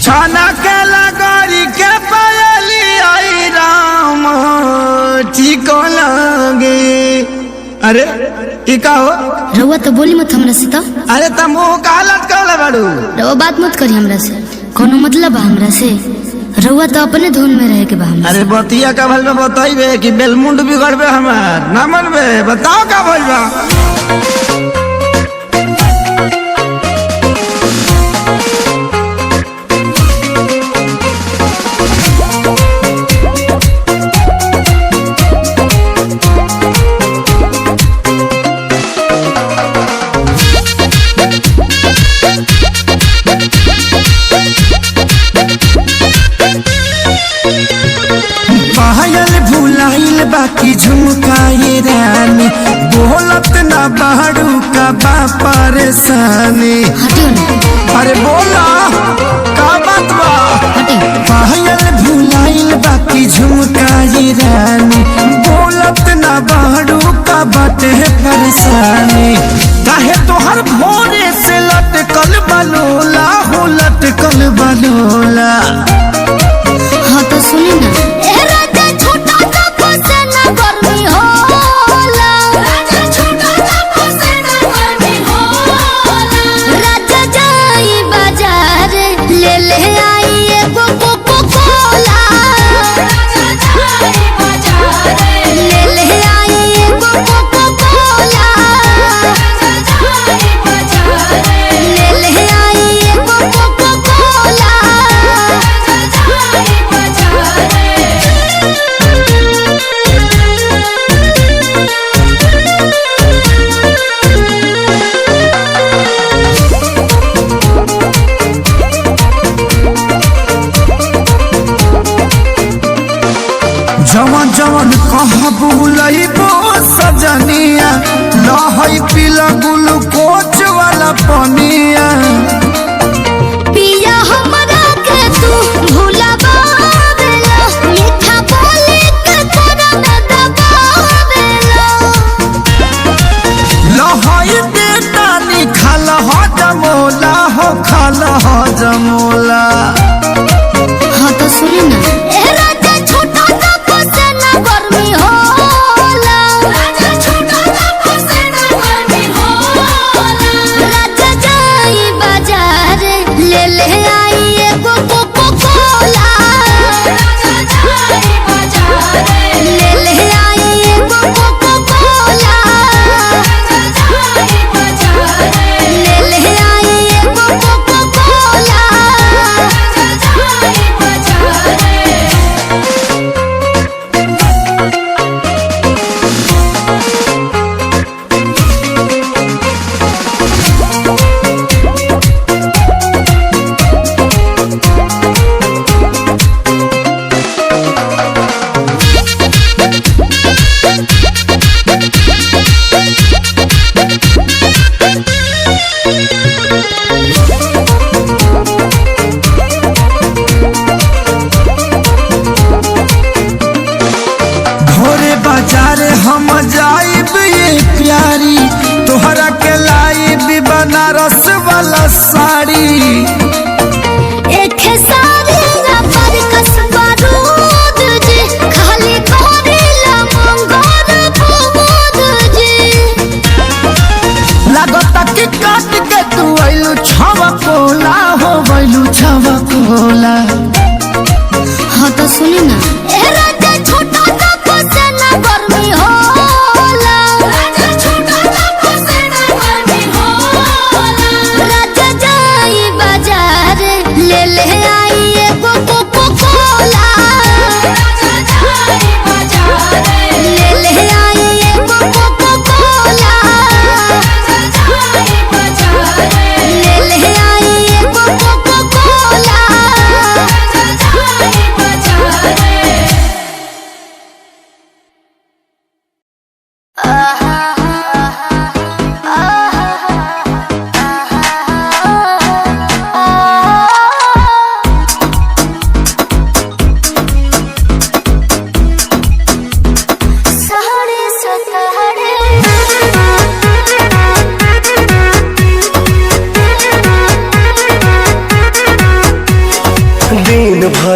छाना के लगरी के पायली आई राम ठीक लगे। अरे ई का हो रउआ तो बोली मत हमरा से। तो अरे तुम मुंह का हालत कहले बाड़ू। रउआ बात मत करी हमरा से, कोनो मतलब बा हमरा से? रउआ तो अपने धुन में रहे के बा हमरा से। अरे बतिया का भल में बताइबे कि बेलमुंड बिगड़बे हमार ना मनबे। बताओ का भइल बा। भुलाइल बाकी झुमकाए रानी बोलत ना बाड़ू का बा परेशानी। अरे बोला का बात बा। पायल भुलाइल बाकी झुमकाए रानी बोलत ना बाड़ू का बाटे परेशानी। काहे तोहर भोरे से लटकल बलोला हो लटकल बलोला। हाँ तो सुनी ना। जवन जवन कह बुलइबो सजनिया लहई पीला ग्लूकोच वाला पनिया। पिया हमरा के तू भुलावेला मीठा बोली के तोरा में दबावेला। लहई बेटा नी खाल हो जमोला हो खाल हो जमोला। हाँ तो सुनी ना। हम जाइब ये प्यारी तोहरा के लाइब बनारस वाला साड़ी। एक सारी ना पर कसबा दूध जी खाली करेला मंगोर फूद जी। लागता कि काट के तू आइलू छवा कोला हो बैलू छवा कोला। हाँ तो सुनी ना।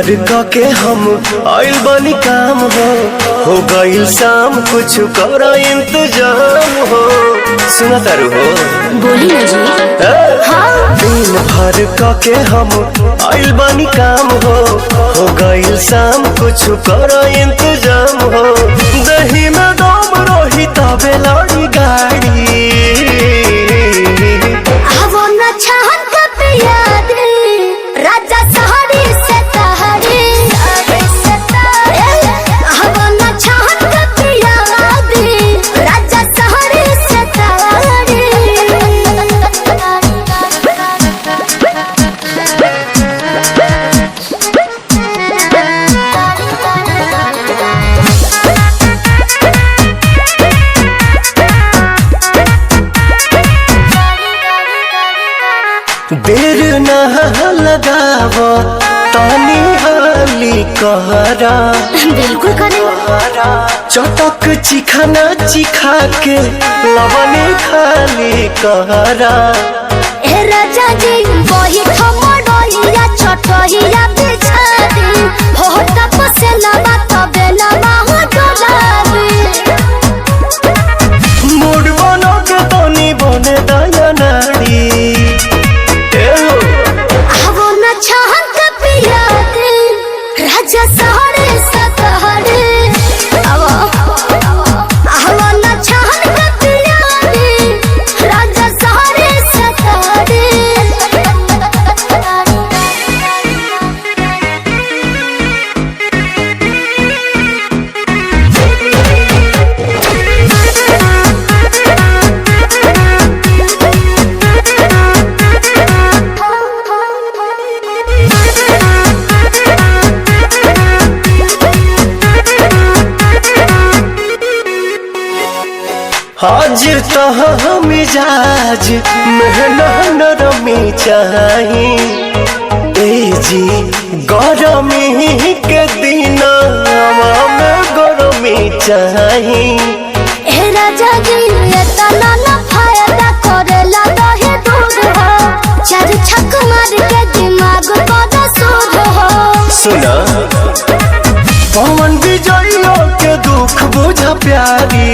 भर के हम आइल बनी काम हो गइल शाम कुछ कर इंतजाम हो। सुना तारू हो बोली ना जी। दिन भर के हम आइल बनी काम हो गइल शाम कुछ कर इंतजाम हो। दही में दम रही तबे लड़ी गाड़ी राजा सहरी से तहरी हवना छहन का पिया दी राजा सहरी से तहरी। देर न लगाव तानी हाली कहरा बिल्कुल करे चटक चिखाना चिखा के लवने खाली कहरा। ए राजा जी वही खमड़ोइया छटोइया बिछा दी हो तपसे लबा तबे लबा हो डोलाबी मूड बनो के तनी बने दया नाड़ी छहन का पिया दे राजा सहरे सतहरे हवना छहन का पिया दे राजा सहरे सतहरे। आज तो मिजाज मेहनत नरमी चाही ए जी गरमी के दिन में गरमी चाही। ए राजा जी ये तना ना फायदा करेला दहे दूध हो चार छक मार के दिमाग बड़ा सूद हो। सुना पवन विजयो के दुख बुझा प्यारी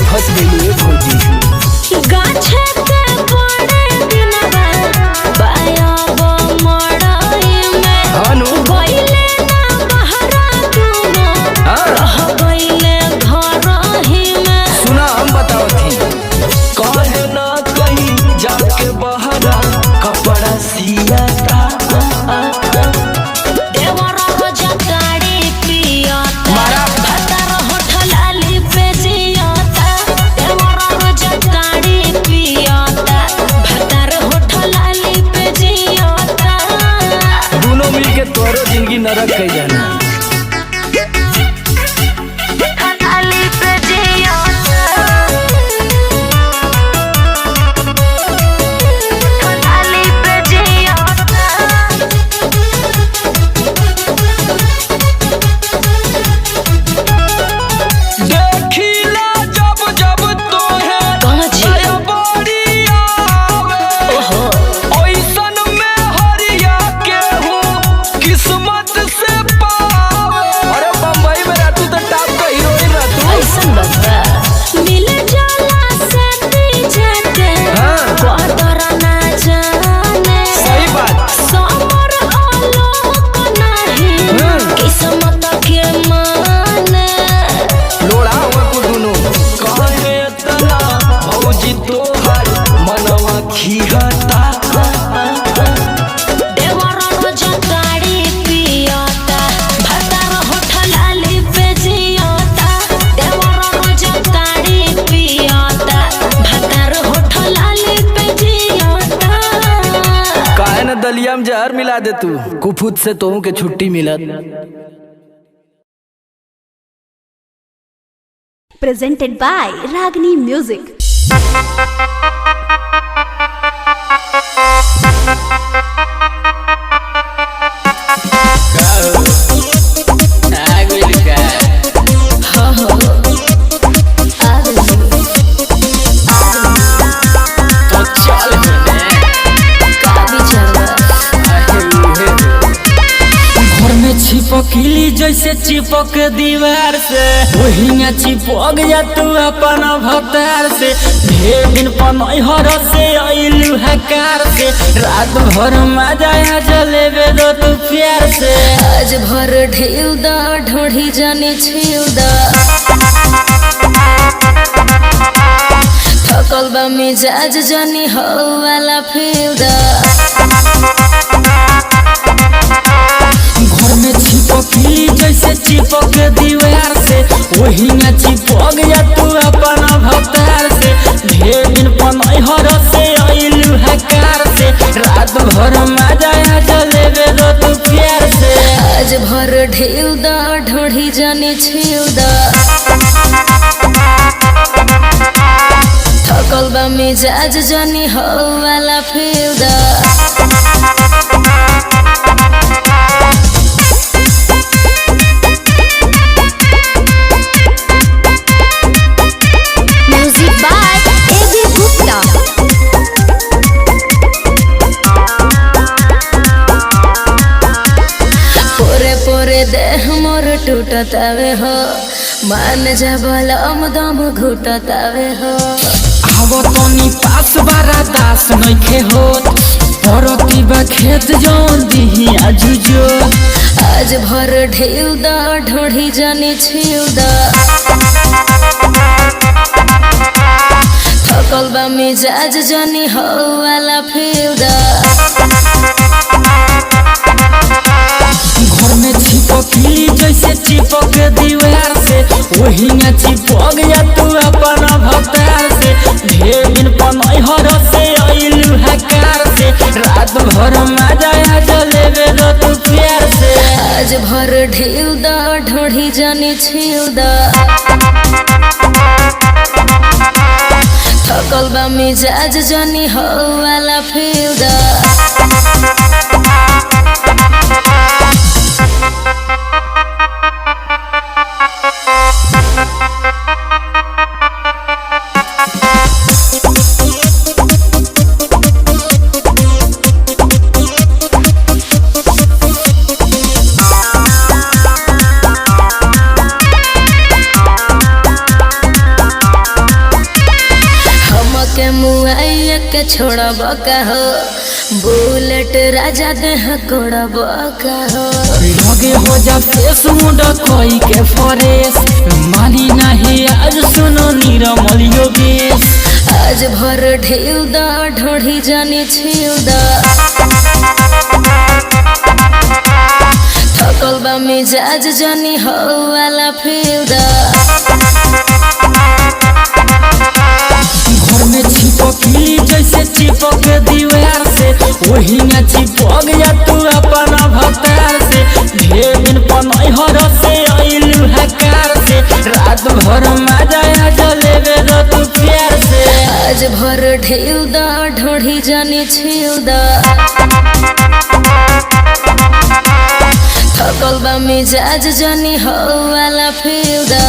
फंस गई भौजी। गाछे के बड़े दिनवा बायाब मड़ई में हानु गइले ना बहरा तुनो रह गइले घरही में। सुना हम बताओ थी कहे ना कहीं जाके बहरा कपड़ा सियाता देवर रोजा गाड़ी पियाता मारा। भतर होठलाली पे जियाता। देवर रोजा गाड़ी पियाता भतर होठलाली पे जियाता। दोनों मिलके तोरो जिंदगी नरक कई जाना। होठलाली पे जियाता। होठलाली पे जियाता। देखिला जब जब तोहे कहाँ छी? दया बड़ी आवे ओहो ओइसन में हरिया के हूँ किस्मत से पावे। अरे बम्बई में रहतू तो टॉप का हीरोइन रहतू। ऐसन बता मिल जाला से जाके हाँ। कदर ना जाने। सही बात। समर आलोक नहीं किस्मत के माने। लोड़ा हुआ को दुनू कहे तना भौजी तोहर मनवा खिहता। देवर रोजा गाड़ी पियाता भतर होठलाली पे जियाता। देवर रोजा गाड़ी पियाता भतर होठलाली पे जियाता। काहे न दलिया में जहर मिला दे तू कुफुत से तोहू के छुट्टी मिलत। Presented by Ragini Music. घर में छिपकली जैसे चिपक दीवार से वही चिपक जा तू अपन भतार से। ढेर दिन पनहर से अइलू हकार से रात भर मजा जलेबे दो तू प्यार से। आज भर ढेल दा ढोढ़ी जाने छेल दा। थकल बा मिजाज जानी हो वाला फेल दा। घर में छिपकली जैसे चिपक दीवार से वही चिपक जा तू अपन भतार से। ढेर दिन पनहर से अइलू हकार से रात भर मजा जलेबे दो तू प्यार से। आज भर ढेल दा ढोढ़ी जाने छेल दा। थकल बा मिजाज जानी हो वाला फेल दा। Music by A.B. Gupta. पोरे पोरे देह मोर टूटतावे हो मान जा बलम दम घुटतावे हो। आवो तनी पास बारा दास नइखे होत परती बा खेत जौन दिही आजुजो। आज भर ढेल दा ढोढ़ी जाने छेल दा। थकल बा मिजाज जानी हो वाला फेल दा। घर में छिपकली जैसे चिपक दीवार से वही चिपक जा तू अपन भतार से। ढेर दिन पनहर से अइलू हकार से रात भर मजा जलेबे दो तू प्यार से। आज भर ढेल दा ढोढ़ी जाने छेल दा। थकल बा मिजाज जानी हो वाला फेल दा। के छोड़ब का हो बुलेट राजा देह कोड़ब का हो लगे हो जा फेस मुंडा कोई के फरेस मानी नहीं आज सुनो निरमल योगेश आज भर ढेउ दा ढोढ़ी जानी छिउ दा थकल बा मिजाज जानी हो वाला फिउ दा घर में छिपकली जैसे चिपक दीवार से वही में चिपक जा तू अपना भतार से ढेर दिन पनहर से अइलू हकार से रात भर मजा आ जलेबे रो तू प्यार से आज भर ढेउ दा ढोढ़ी जानी छिउ दा थकल बा मिजाज जानी हो वाला फिउ दा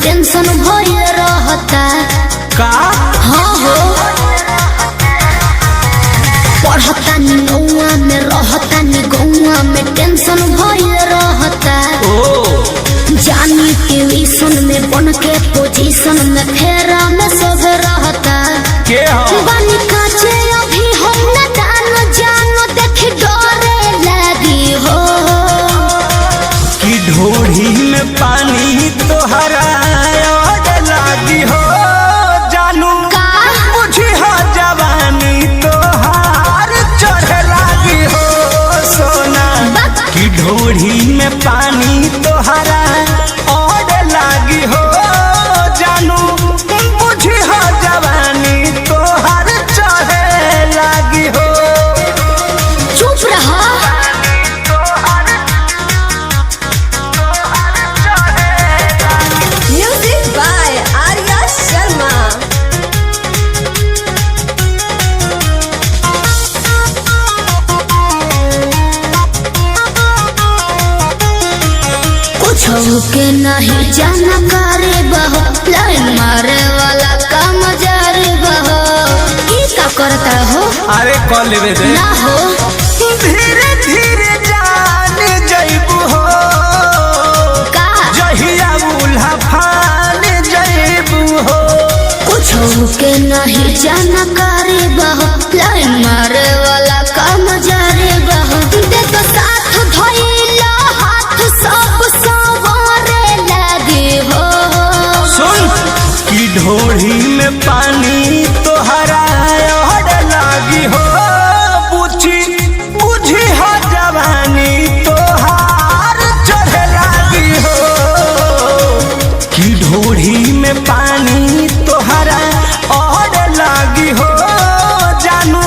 टेंशन भइल रहता का हाँ हो पढ़ता नी नौआ में रहता नी गौआ में टेंशन भइल रहता जानी ट्यूशन में बन के पोजीशन में फेरा में सब रहता के हो बनी काचे अभी हम न जानो देख डरे लगी हो कि ढोढ़ी में पानी तोहरा लागी हो जानू बुझी हो जवानी तोहार चढ़े लागी हो सोना कि ढोढ़ी में पानी तोहरा और लागी हो जानू बुझी हो जवानी तोहार चढ़े लागी हो चुप रहा म्यूजिक बाय आर्या शर्मा। कुछ के नहीं जानकारी बहो लाइन मारे वाला काम जारी बहो ई का करता हो अरे कॉल लेवे दे ना हो धीरे धीरे जान जइबू हो का जहिया उल्हा फान जइबू हो कुछ के नहीं जानकारी बहो लाइन मारे वाला काम जारी बहो देखो साथ धइला हाथ सब सवारे लगे हो सुन कि ढोढ़ी में पानी तोहरा और लागी हो बुझी बुझी हो जवानी तोहार चढ़े लागी हो कि ढोढ़ी में पानी तोहरा और लागी हो जानू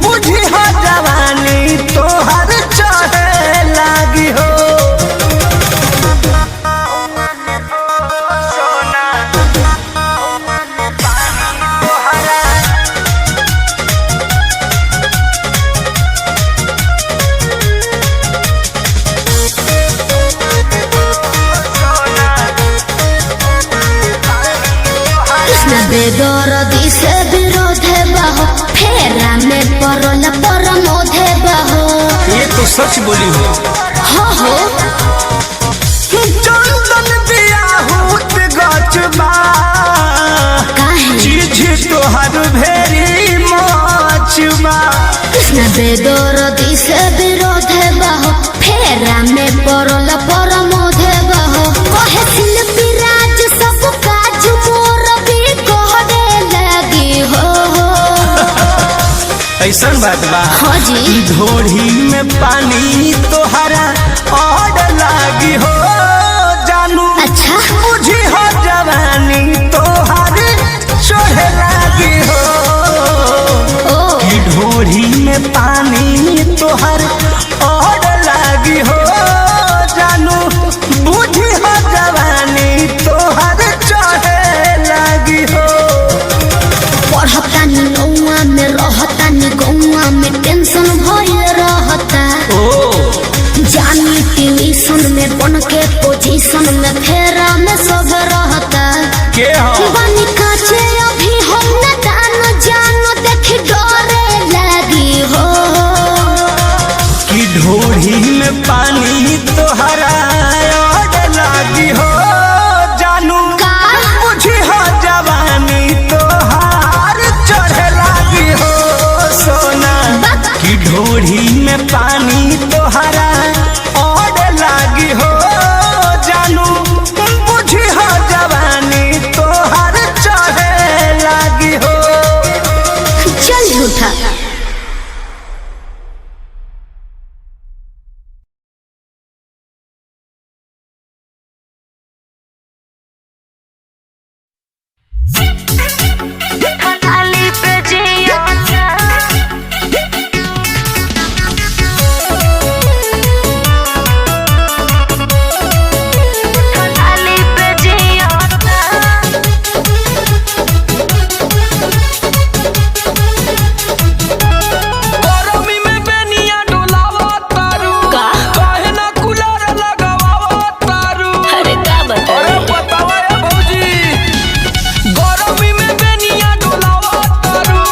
बुझी हो जवानी तोहार चढ़े लागी हो कृष्ण बेदरदी से विरोधे बहो फेरा में परल परमोधे बहो ये तो सच बोली हो हाँ हो चंदन बियाहूत गचबा काहे चीज तोहर भेरी मचबा कृष्ण बेदरदी से विरोध बहो फेरा में पड़ल परमोध बहो कहे शिल्पी राज सब काज मोर भी कहने लगी हो ऐसन बात बा हाँ जी ढोढ़ी में पानी तोहरा और लागी हो जानू अच्छा बुझी हो जवानी तोहर चढ़े लागी हो ओ कि ढोढ़ी में पानी तोहर और लागी हो जानू बुझी हो जवानी तोहर चढ़े लागी हो पढ़तानी नौआ में रहतानी गौआ में टेंशन भइल रहता जानी ट्यूशन में बन के पोजीशन में फेरा में सब रहता के हो बनी काचे अभी हम न दान जानो देखी डरे लगी हो कि ढोढ़ी में पानी तोहरा और लागी हो जानू का बुझी हो जवानी तोहार चढ़े लागी हो सोना कि ढोढ़ी में पानी तोहरा और लागी हो जानू बुझी हो जवानी तोहार चढ़े लागी हो चल झूठा गरमी में बेनिया डोलावा तारू काहे ना कूलर लगावा तारू अरे का बता अरे बतावा ए भौजी गरमी में बेनिया डोलावा तारू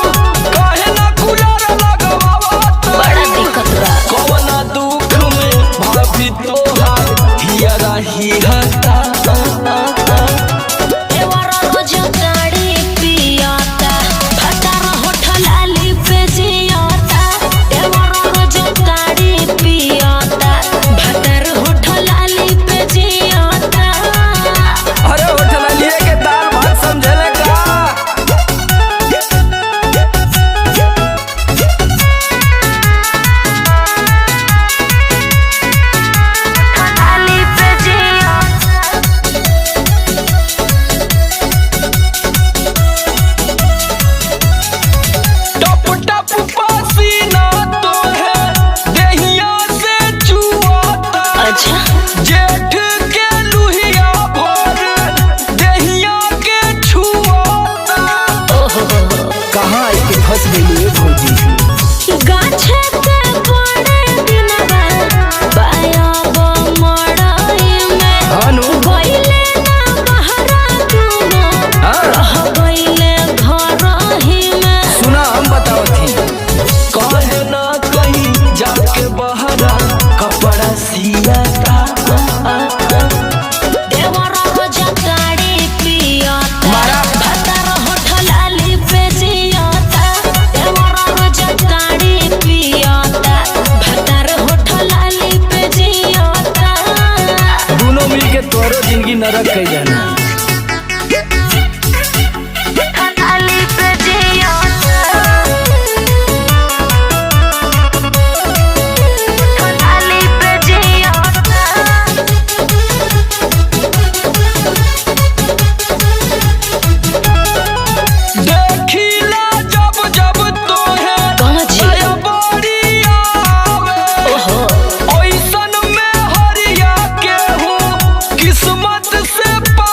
काहे ना कूलर लगावा तारू बड़ा दिक्कत बा कवना दुख में भाभी तोहार हियरा हिहता एवरा रोज गाड़ी पियाता भटार होठल आली पे जियाता एवरा रोज गाड़ी पियाता भटार होठल आली पे जियाता अरे होटल लिए के दाल भात समझले का आली पे जियाता टप टप पसीना तो है देहिया से चुआता अच्छा जेठ के लुहिया भर देहिया के छुआता ओहो कहाँ के फंस गई भौजी गाछे के बड़े दिनवा बाया बो मड़ाई में हानु गइले ना बहरा तुनो रह गइले घर ही में सुना हम बताओ थी कहे ना कहीं जाके बहरा कपड़ा सियाता देवरा रोज गाड़ी पियाता मारा। भतार होठल आली पे जियाता देवरा रोज गाड़ी पियाता भतार होठल आली पे जियाता दोनों मिलके तोरो जिंदगी नरक कई जाना आली पे जियाता आली पे जियाता देखिला जब जब तो है कहाँ छी? दया बड़ी आवे ओहो ओइसन में हरिया के हूँ किस्मत से पा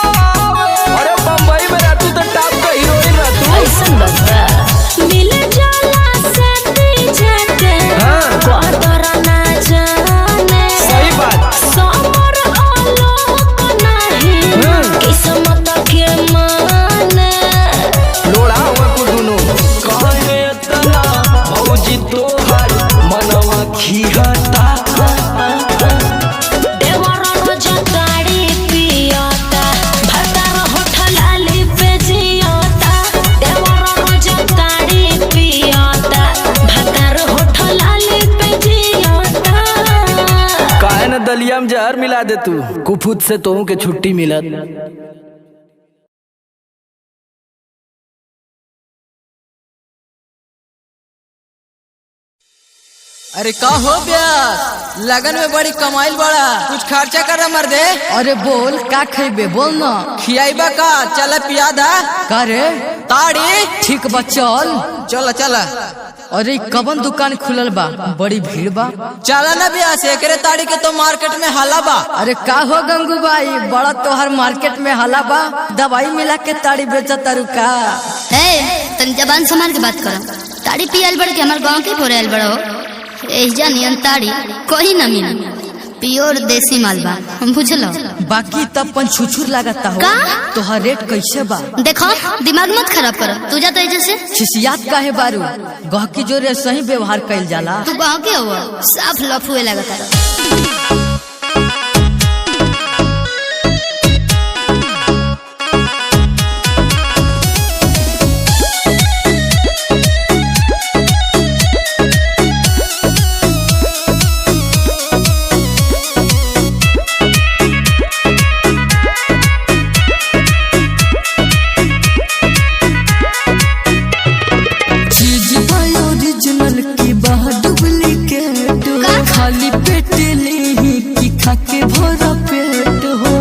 दलिया में जहर मिला दे तू कुफुत से तो के छुट्टी मिलत। अरे का हो ब्यास लगन में बड़ी कमाइल बड़ा कुछ खर्चा कर मर दे। अरे बोल का खेबे बोल ना खियाइबा का चल पिया दा करे ताड़ी ठीक बा चल चल चल। अरे कवन दुकान खुलल बा बड़ी भीड़ बा चला ना ब्यास एकरे ताड़ी के तो मार्केट में हाला बा। अरे का हो गंगू भाई बड़ा तोहर मार्केट में हाला बा दवाई मिला के ताड़ी बेचत तारू का। तन जबान संभाल के बात करो ताड़ी पियल बड़ के हमार गाँव के फोरेल बड़ो एजा नियन ताड़ी कोई न मिली प्योर देसी मालबा बुझलो। बाकी तब पन छुछुर लागता हो का तोहर रेट कैसे बा देखो दिमाग मत खराब करो तू जा तो जैसे खिसियात काहे बारू गहकी जोरे सही व्यवहार कइल जाला। तू गाँव के हो साफ लफुए लगता। खाली पेट ले की खा के भरा पेट हो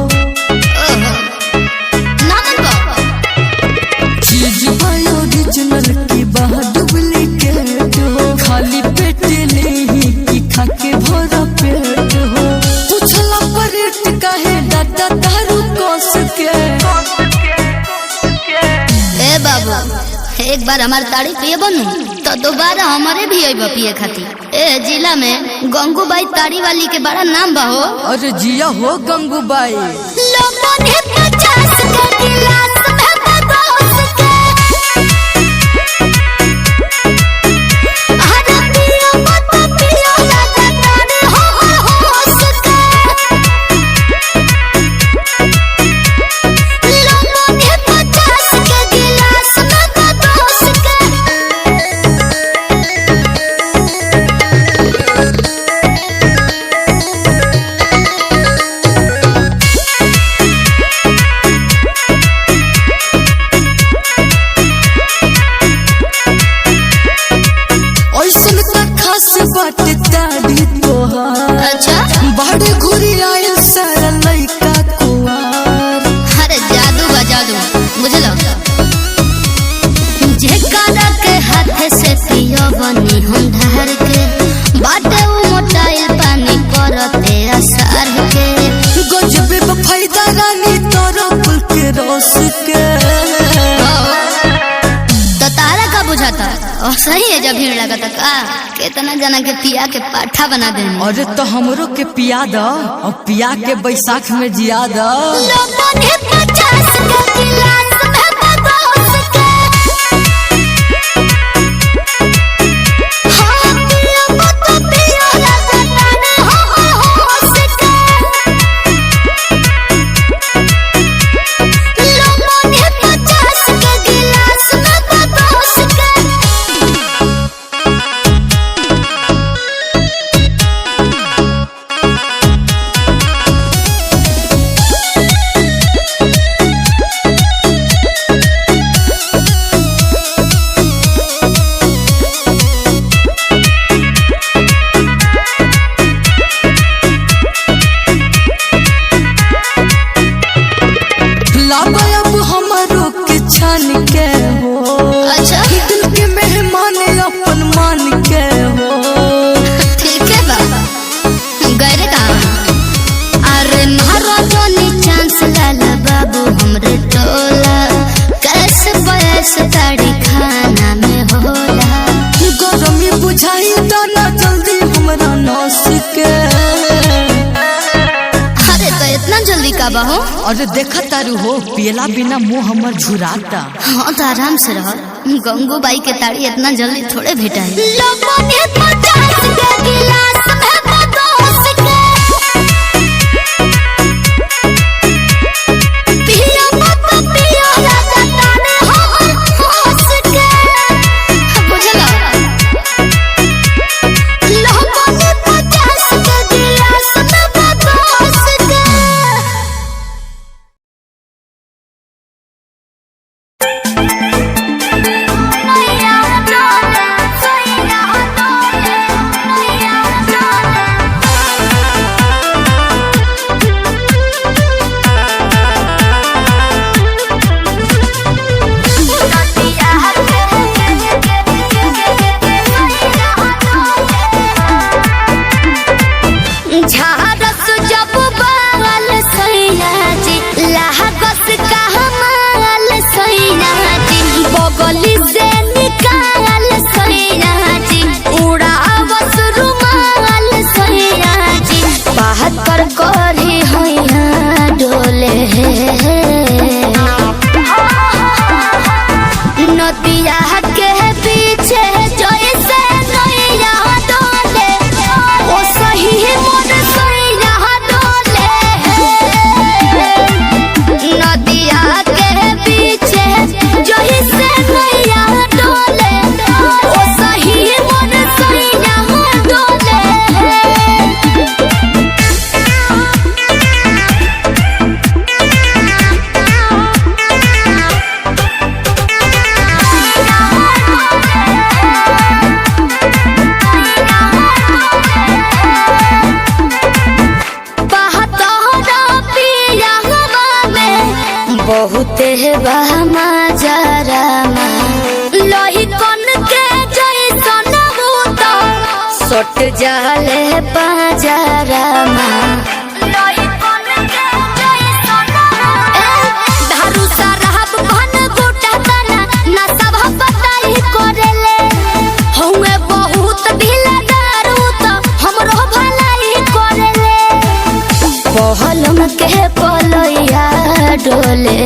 चीज ओरिजिनल की बाहर डुप्लीकेट हो खाली पेट ले की खा के भरा पेट हो पूछला पर रेट काहे डाटा दारू कस के। ए बाबू एक बार हमार ताड़ी पिए बनू तो दोबारा हमारे भी आई पिए खातिर। ए जिला में गंगूबाई ताड़ी वाली के बड़ा नाम बा हो। अरे जिया हो गंगूबाई लोगों ने 50 के गिलास में बदोस के हर पियो मत पियो लगता हो होश के लोगों ने 50 के गिलास में बदोस के। बाटे ताड़ी तोहार अच्छा बड़े घुरी आयल सारा लइका कुआर। अरे जादू बा जादू बुझलो जेकरा के हाथ से पियो बनी हम ढहर के बाटे उ मोटाइल पानी करते असर के गजबे फायदा रानी तोरो फूल के रस के। तो तारा का बुझाता और सही है जब भीड़ लगता का कितना जना के पिया के पाठा बना देने। अरे तो हमरो के पिया द और पिया के बैसाख में जिया द। लोगों ने 50 के गिलास में बदोस के हाँ पियो मत पियो लगता हो होश के लोगों ने 50 के गिलास में बदोस के। अब हमारो के छान के हो अच्छा दिल के मेहमान अपन मान के हो। ठीक है बाबा गए कहाँ अरे महाराजनी चांस लाला बाबू हमरे टोला कैसे बयस ताड़ी खाना में होला गरमी बुझाई तो ना जल्दी हमरा नस के। अरे तो इतना जल्दी का बा हो। अरे देखा तारू हो पियला बिना मुंह हमर झुराता। हाँ तो आराम से रहो गंगूबाई के ताड़ी इतना जल्दी थोड़े भेटा है। लोगों ने 50 के गिलास में बदोस के पियो मत पियो लगता हो होश के बुझलो लोगों ने 50 के गिलास में बहुत बहमा जरामा लोही कन के जैसन होता सट जाले बाजारामा लोही कन के जैसन धारू सरहब भन गोटा तना ना सब बताई करेले हउए बहुत ढीला दारू तो हमरो भलाई करेले पहलम के पलैया डोले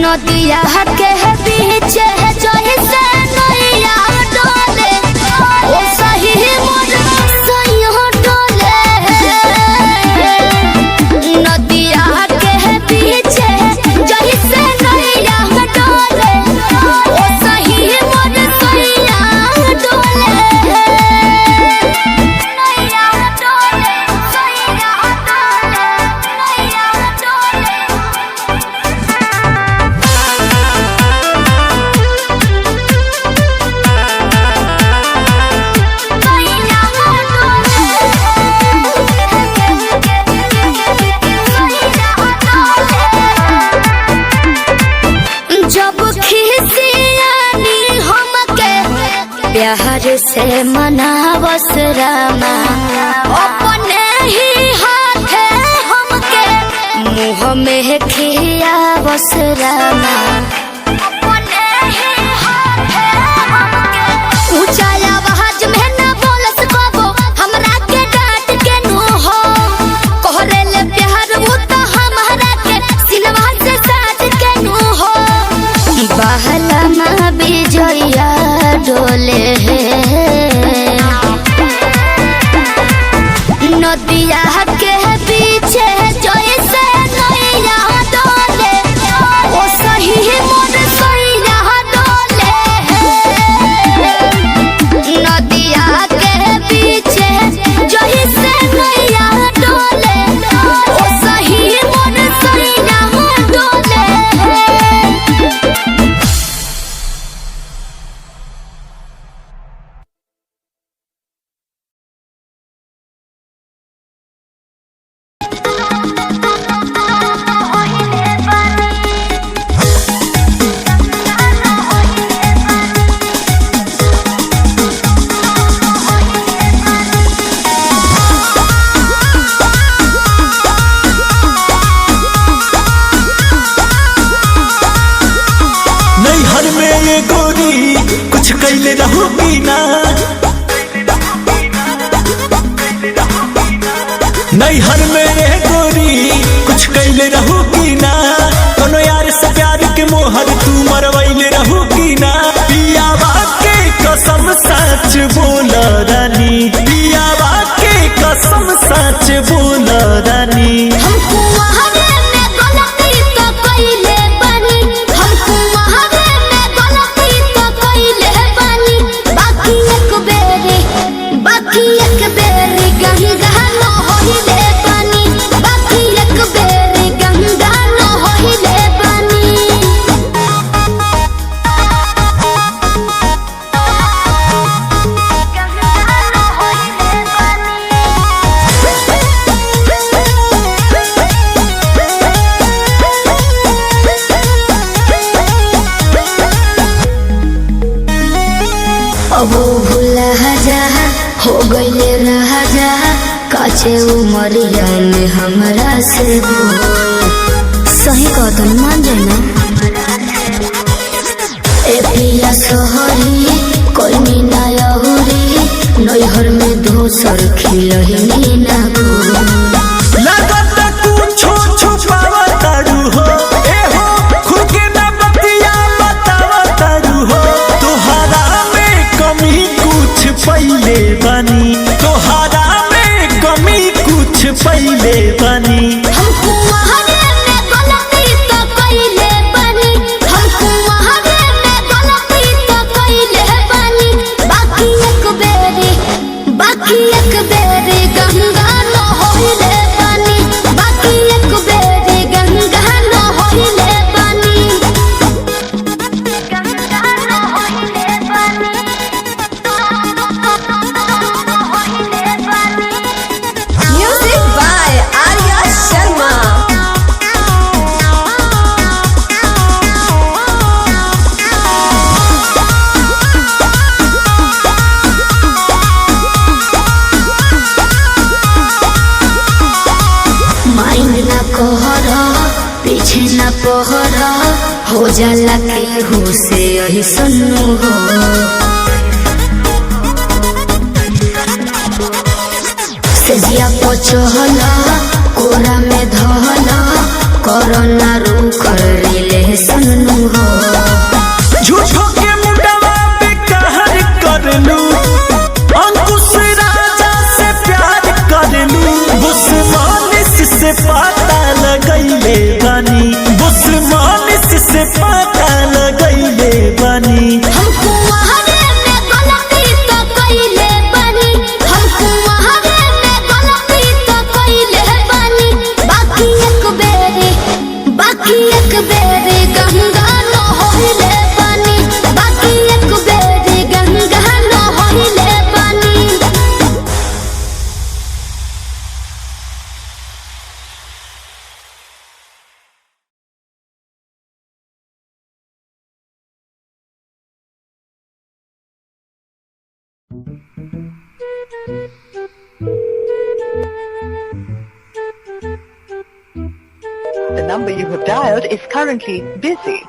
नदिया के बीच जैसे नैया डोले ओ सही मोर सैया डोले नदिया के बीच जैसे नैया डोले ओ सही मोर सैया डोले जब खिसियानी हमके प्यार से मनावस रामा अपने ही हाथे हमके मुँह में खियावस रामा अपने ही हाथे हमके ऊंचा आवाज में ना बोलस कबो हमरा के डांट के नो हो कहरेले प्यार वो तो हमारा के सिलवा से साथ के नो हो बहला माँ बिजया डोले नदिया के पीछे जैसे नैया डोले ओ सही मोर सैया डोले नदिया के पीछे जैसे नैया डोले ओ सही मोर सैया डोले नैहर में ये गोरी कुछ कैले रहूगी ना नैहर में ये गोरी कुछ कैले रहूगी ना कोनो यार से प्यार के मोहर तू मरवैले रहूगी ना पियावा के कसम सच बोल रानी पियावा के कसम सच बोल रानी हमको वहावे में गलती तो कइले बानी हमको वहावे में गलती तो कइले बानी बाकी एक बेरी गंगा न होइले बानी बाकी एक बेरी गंगा न होइले बानी अब भूला जा हो गईले राजा काचे उमरिया में हमरा से बोल सही कहतन मान जाना ए पिया सोहरी कोई मीना यहुरी नैहर में दोसर खिलही ना लगत कुछो छुपावा तारू हो ए हो खुद के ना बतिया बतावा तारू हो तोहरा में कमी कुछ पहिले बनी तोहरा में कमी कुछ पहिले बनी हमको वहावे में गलती तो कइले बानी हमको वहावे में गलती तो कइले बानी बाकी एक बेरी गंगा न होइले बानी बाकी एक बेरी गंगा न होइले बानी गंगा न होइले बानी Music by Arya जाला केहू से ऐसन हो। सेजिया पचहला कोरा में धहला कोरोना रू कर रिलेशन हो। झूठो के मुंडवा पे कहर कर लू, अंकुश राजा से प्यार कर लू, बुस्मानिस से पता लगैले बानी, बुस्मानिस से पता लगैले बानी। हमको वहारे में गलती तो कइले बानी, हमको वहारे में गलती तो कइले बानी। बाकी एक बेरी गंगा न होइले बानी, बाकी एक बेरी गंगा न होइले बानी। The number you have dialed is currently busy.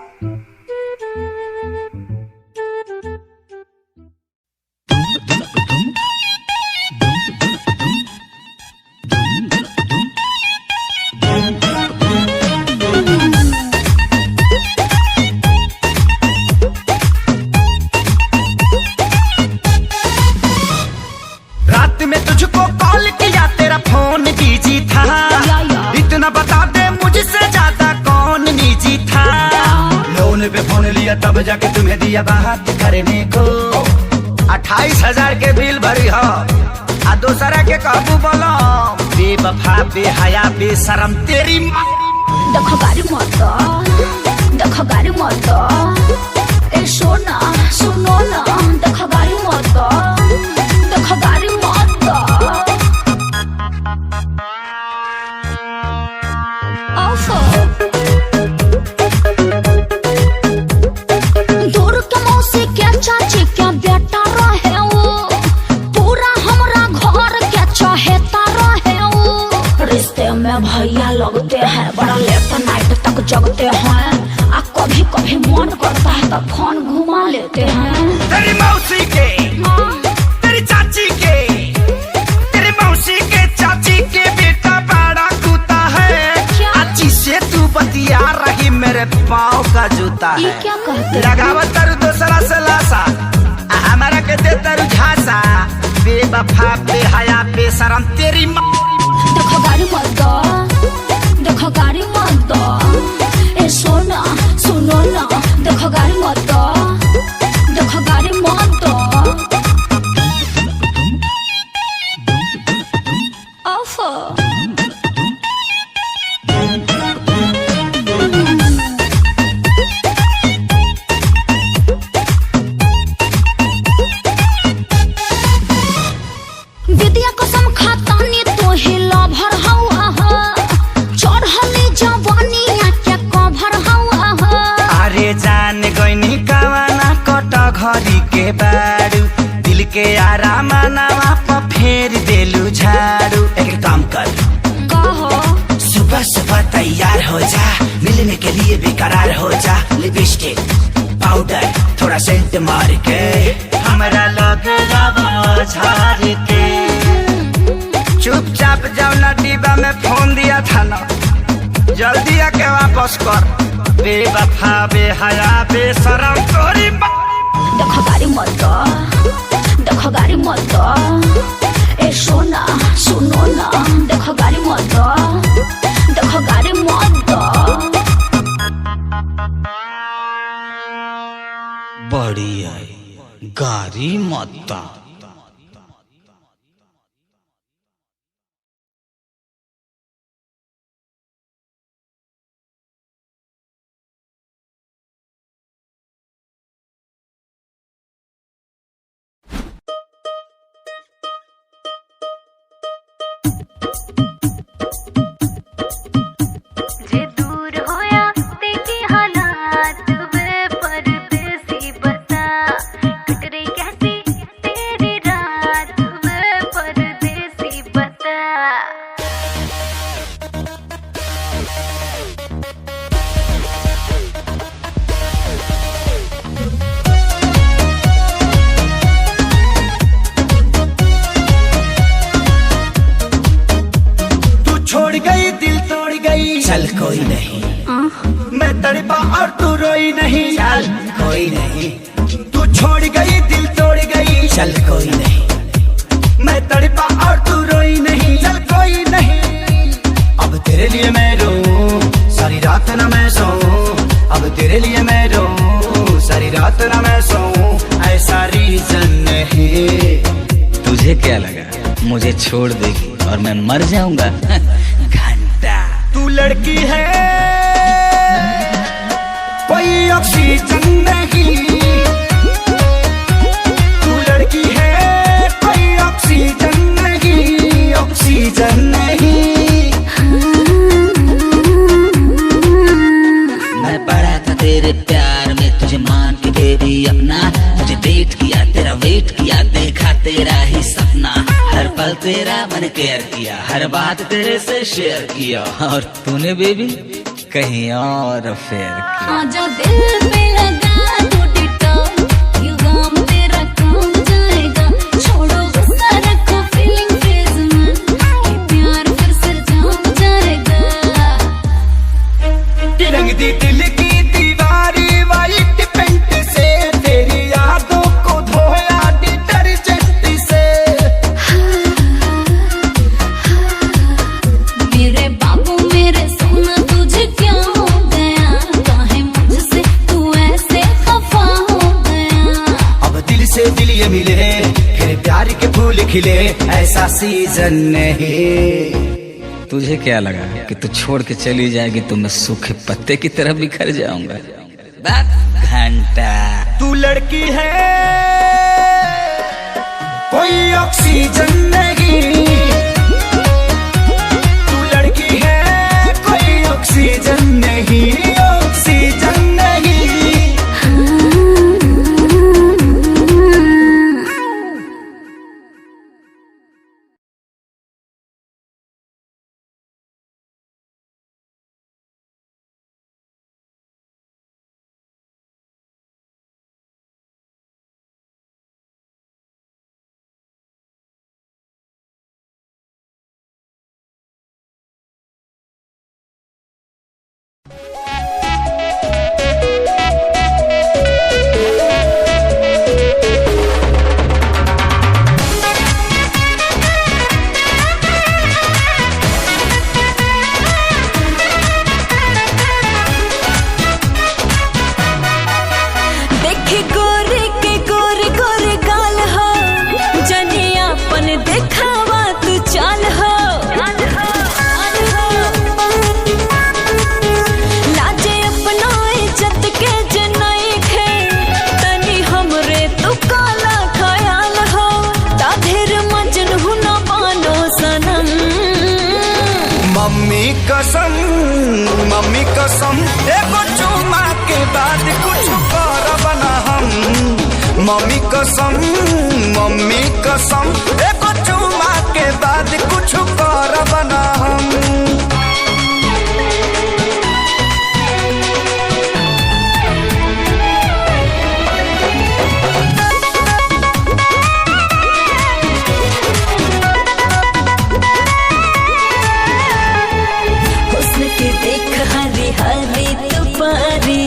रात में तुझको कॉल किया तेरा फोन बिजी था, इतना बता दे मुझसे ज्यादा कौन निजी था। लोन पे फोन लिया तब जाके तुम्हें दिया बात करने को, 28,000 के बिल भरी हो आ दूसरा के काबू बोलो। बेवफा बेहया बेशरम तेरी माँ। देखो गाड़ी मत, देखो गाड़ी मत, ए सोना सुनो ना, देखो गाड़ी मत, देखो गाड़ी मत। दूर के मौसी क्या चाची क्या बेटा रहे वो, पूरा हमरा घर क्या चाहेता रहे वो। रिश्ते में भैया लगते हैं, बड़ा लेट नाइट तक जगते हैं, आ कभी कभी मन करता है तो फोन घुमा लेते हैं। तेरी मौसी के, तेरी चाची के, तेरी मौसी के चाची के बेटा बड़ा कूता है। अच्छी से तू बतिया रही मेरे पाँव का जूता ये है। क्या कहते हैं? लगावत तरु दूसरा से लासा, हमारा के दे तरु झांसा। बेवफा बेहया बेशरम तेरी माँ। देखो गाड़ी मत दो, देखो गाड़ी मत दो, ए सोना सुनो ना, देखो गाड़ी मत दो, देखो गाड़ी मत दो। ओफो विद्या कसम खाता नी तो हिला भर हवा, चढ़ली जवानी क्या कभर हवा। अरे जान गईनी कवाना कट घरी के बारू, दिल के आराम नवा पर फेर देलू झाड़ू। एक काम कर, कहो सुबह सुबह तैयार हो जा, मिलने के लिए बेकरार हो जा। लिपस्टिक पाउडर थोड़ा सेंट मार के हमरा लगे झाड़ के, चुपचाप जाओ ना, डिब्बा में फोन दिया था ना, जल्दी आके वापस कर। बेवफा बेहया बेशरम तोरी माँ। देखो गाड़ी मत दो, देखो गाड़ी मत दो, ए सोना सुनो ना, देखो गाड़ी मत दो, देखो गाड़ी मत दो। बड़ी आई गाड़ी मत दो। जे दूर होया देखी हालात वे परदेसी बता, कटरे कैसी तेरी रात वे परदेसी बता। चल कोई नहीं। मैं तड़पा और तू रोई नहीं, चल कोई नहीं। तू छोड़ गई दिल तोड़ गई, चल कोई नहीं। मैं तड़पा और तू रोई नहीं, चल कोई नहीं। अब तेरे लिए मैं रोऊं सारी रात ना मैं सोऊं, अब तेरे लिए मैं रोऊं सारी रात ना मैं सोऊं, ऐसा रीजन नहीं। तुझे क्या लगा मुझे छोड़ देगी और मैं मर जाऊंगा? घंटा। तू लड़की है कोई ऑक्सीजन नहीं, तू लड़की है कोई ऑक्सीजन नहीं, ऑक्सीजन नहीं। मैं पड़ा था तेरे प्यार में, तुझे मान के बेबी अपना, तुझे डेट किया तेरा वेट किया, देखा तेरा ही सपना, हर पल तेरा मैंने केयर किया, हर बात तेरे से शेयर किया, और तूने बेबी कहीं और फेयर किया। जो दिल पे लगा टूटी टॉप, ये गम तेरा कम जाएगा, छोड़ो गुस्सा रखो फीलिंग फेज में, ये प्यार फिर से जम जाएगा। रंग दी दिल की दीवारी वाइट पेंट से, तेरी यादों को धोया डिटर्जेंट से। मेरे बाबू मेरे सोना तुझे क्या हो गया, काहे मुझसे तू ऐसे खफा हो गया। अब दिल से दिल ये मिले फिर प्यार के फूल खिले, ऐसा सीजन नहीं। तुझे क्या लगा कि तू छोड़ के चली जाएगी तो मैं सूखे पत्ते की तरह बिखर जाऊंगा? घंटा। तू लड़की है कोई ऑक्सीजन नहीं, तू लड़की है कोई ऑक्सीजन नहीं, ऑक्सीजन नहीं। देखे गोरे के गोरे गोरे गाल हो, जनिया पन देखावा तू चाल हो, लाजे अपना इज्जत के जनाई खे, तनी हमरे तू काला ख्याल हो, ताधेर मजन हुना बानो सनम। मम्मी कसम एगो चुमा के बाद कुछ करब ना हम, मम्मी कसम एगो चुमा के बाद कुछ करब ना हम। हुस्न के देख हरी हरी तुपारी,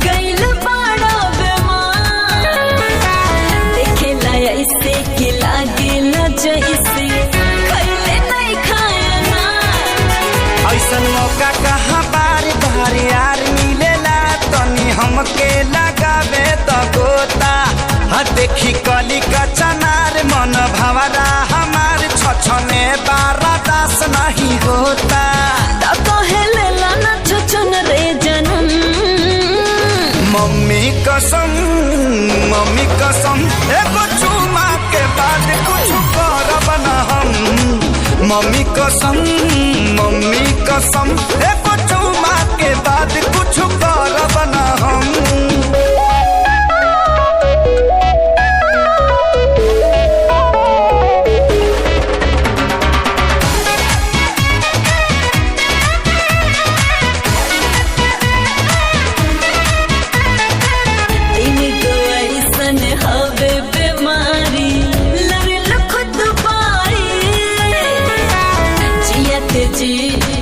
गैल बाड़ा बेमार, देखे लाया इससे कि लागे न जैसे खैले नहीं खाया ना। ऐसन मौका कहाँ बार बार यार मिलेला, तनी हमके लगावे तो गोता, हाँ देखी कली का चनार मन भवरा हमार छछने बारा दास नहीं होता। कहे लेला न छछन रे जनम। मम्मी कसम एगो चुमा के बाद कुछ करब ना हम, मम्मी कसम एगो चुमा के बाद कुछ करब ना हम।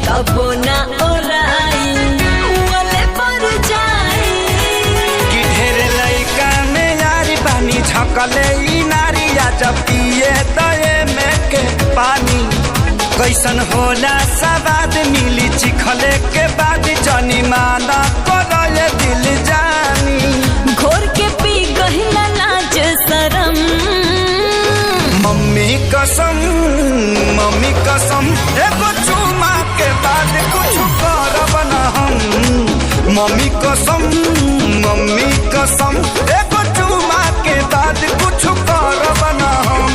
कबो ना ओरा ढकले ई नारिया जब पिए दए में के पानी कैसन होला सवाद मिली चिखले के बाद जनी माना करले दिल जानी घोर के पी गहिला लाज शरम मम्मी कसम एगो चुमा के बाद कुछ करब ना हम मम्मी कसम एगो चुमा के बाद कुछ करब ना हम।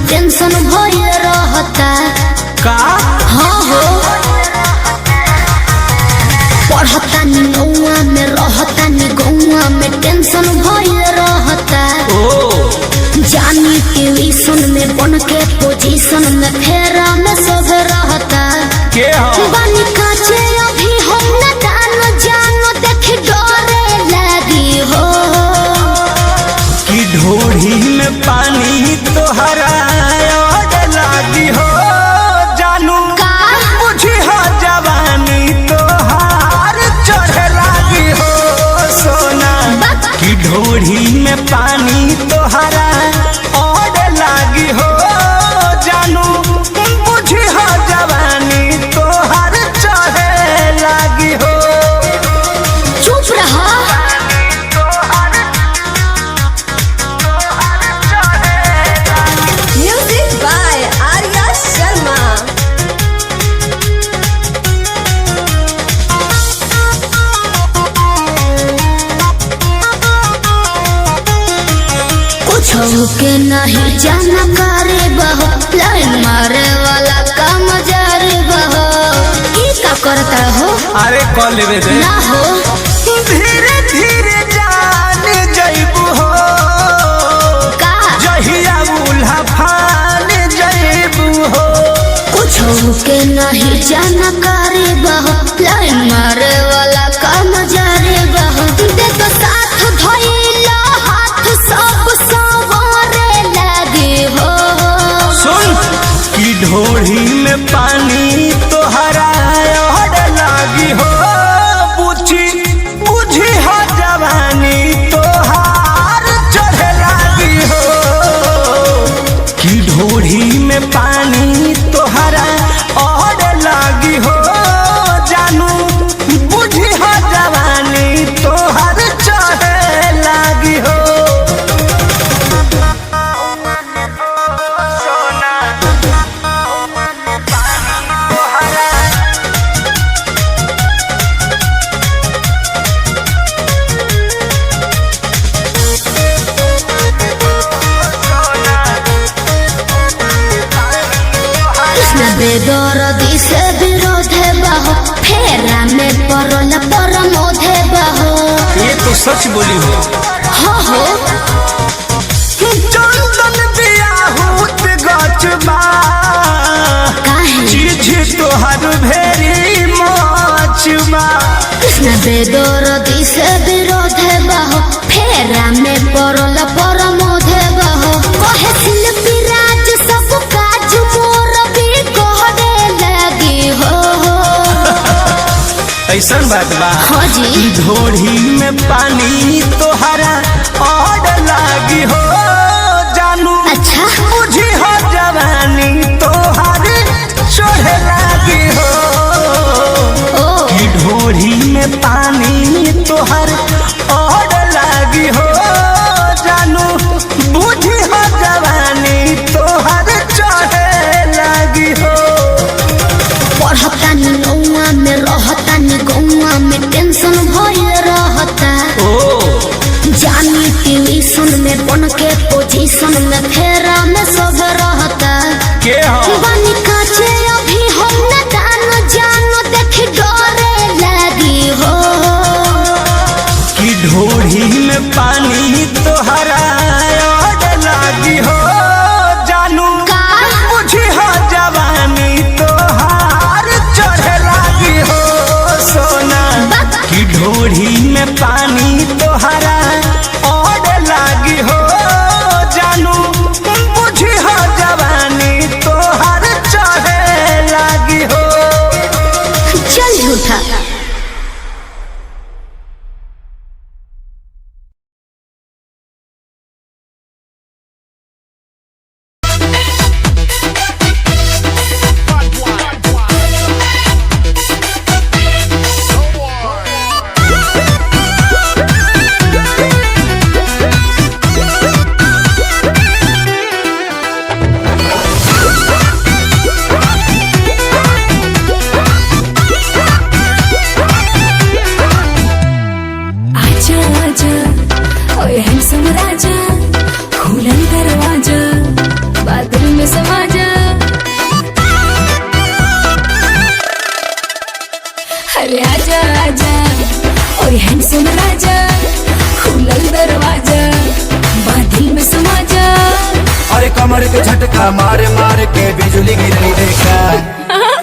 टेंशन भइल रहता का हाँ हो पढ़तानी नौआ में रहतानी गौआ में टेंशन भइल रहता जानी ट्यूशन में बन के पोजीशन में फेरा में सब रहता के बानी काचे अभी हम न जानो देख डरे लगी हो कि ढोढ़ी में पानी तोहरा लागी हो जानू का मुझे हो जवानी तोहार चढ़े लागी हो सोना कि ढोढ़ी में पानी तोहरा और लागी हो जानू मुझे हो जवानी तोहार चढ़े लागी हो चुप रहा Music by Arya Sharma. कुछ के नहीं जानकारी बहो लाइन मारे वाला काम जारी बहो की का करता हो अरे कॉल लेवे दे ना हो धीरे धीरे जान जइबू हो का जहिया उल्हा फान जइबू हो कुछ के नहीं जानकारी बहो लाइन मारे वाला काम जारी बहो देख साथ धइला हाथ सब सवारे लगे हो सुन कि ढोढ़ी में पानी तोहरा और लागी हो बुझी हो जवानी तोहार चढ़े लागी हो कि ढोढ़ी में पानी तोहरा और लागी हो जानू बुझी हो जवानी तोहार चढ़े लागी हो बेदर्दी से विरोध बहो फेरा में परल परमोध बहो ये तो सच बोली हो हाँ हो चंदन बियाहूत गचबा काहे चीज तोहर भेरी मचबा कृष्ण बेदर्दी से विरोध बहो फेरा में परल परमोध बहो कहे शिल्पी राज सब काज मोर भी कहने लगी हो ऐसा बात बा हाँ जी ढोढ़ी में पानी तोहरा और लागी हो जानू अच्छा बुझी हो जवानी तोहर चढ़े लागी हो कि ढोढ़ी में पानी तोहर और लागी हो जानू बुझी हो जवानी तोहर चढ़े लागी हो पढ़तानी नौआ में रहतानी गौआ में टेंशन भइल रहता जानी ट्यूशन में बन के पोजीशन में फेरा में सब रहता के हो बानी काचे अभी हम न जानो देख डरे लगी हो राजा खुलल दरवाजा बादल में समा जा अरे आजा आजा और हैंडसम राजा खुलल दरवाजा बादल में समा जा अरे कमर के झटका मारे मारे के बिजली गिरई देखा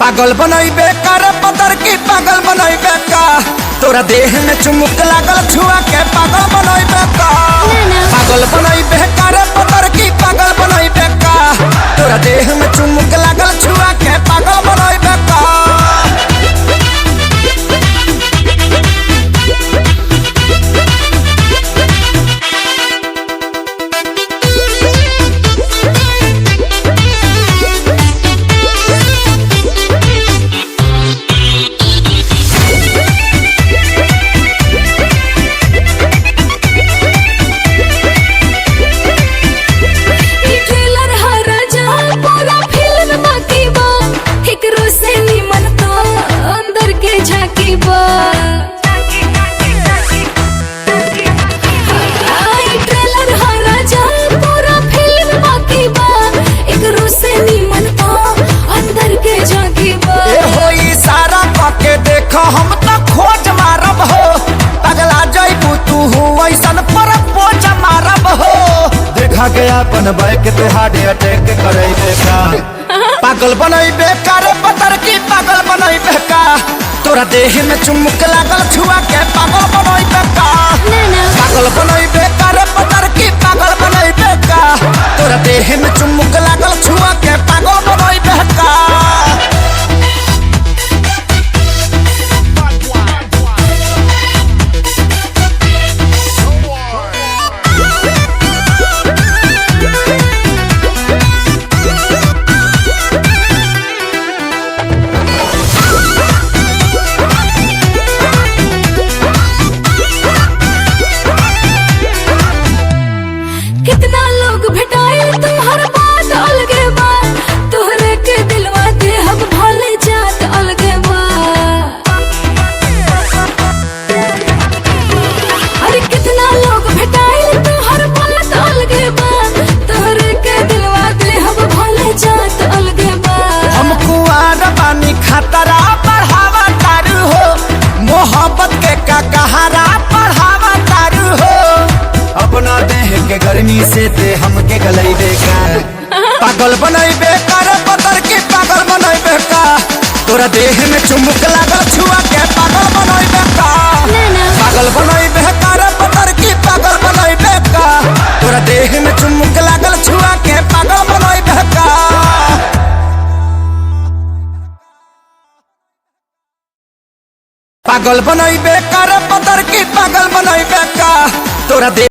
पागल बनई बेकार पतर की पागल बनई बेका तोरा देह में चुमुक लागल छुआ के पागल बनई बेका पागल बनई बेकार पतर की पागल बनई बेका तोरा देह में चुमुक लागल छुआ के पागल बनई बेका हम तो खोज मारब हो पगला जइबू तू ऐसन पर पोज मारब हो देखा गया अपन बैक पे हार्ट अटैक करे बेका पागल बनई बेकार पतर की पागल बनई बेका तोरा देह में चुमुक लागल छुआ के पागल बनई बेका पागल बनई बेकार पतर की पागल बनई बेका तोरा देह में चुमुक लागल छुआ के पागल बनई बेका कितना लोग भेटाए तुम्हार बात अलगे बा तोहरे के दिलवा दे हम भले जात अलगे बा अरे कितना लोग भेटाए तुम्हार बात अलगे बा तोहरे के दिलवा दे हम भले जात अलगे बा हम कुआर बानी खतरा बढ़ावा तारू हो मोहब्बत के का कहारा बढ़ावा तारू हो अपना देह के गर्मी से ते हमके गलई बेका पागल बनई बेकार पतर की पागल बनई बेका तोरा देह में चुमुक लागल छुआ के पागल बनई बेका पागल बनई बेकार पतर की पागल बनई बेका तोरा देह में चुमुक लागल छुआ के पागल बनई बेका पागल बनई बेकार पतर की पागल बनई बेका तोरा